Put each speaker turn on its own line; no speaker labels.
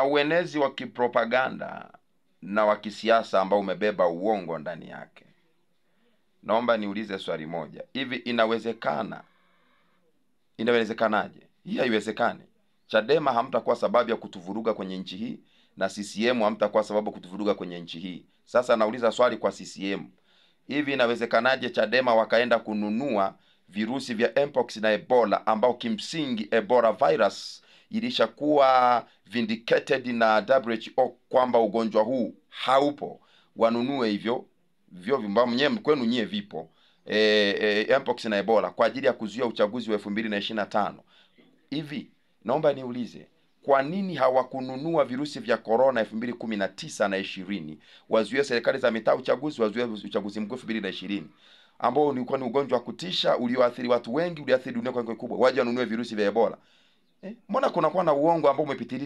uenezi wa kipropaganda na wa kisiasa ambao umebeba uongo ndani yake. Naomba niulize swali moja. Hivi inawezekanaje? Hii haiwezekani. Chadema hamtakuwa sababu ya kutuvuruga kwenye nchi hii, na CCM hamtakuwa sababu kutuvuruga kwenye nchi hii. Sasa nauliza swali kwa CCM. Hivi inawezekanaje Chadema wakaenda kununua virusi vya Mpox na Ebola, ambao kimsingi Ebola virus ilishakuwa vindicated na WHO kwamba ugonjwa huu haupo, wanunue hivyo mnyewe kwenu nyie vipo Mpox na Ebola kwa ajili ya kuzuia uchaguzi wa 2025. Hivi naomba niulize, kwa nini hawakununua virusi vya corona 2019 na 20, wazuie serikali za mitaa uchaguzi, wazuie uchaguzi mkuu 2020 ambao ulikuwa ni ugonjwa wa kutisha ulioathiri watu wengi, uliathiri dunia kwa kiwango kikubwa, waje wanunue virusi vya Ebola? Mbona kunakuwa na uongo ambao umepitiliza?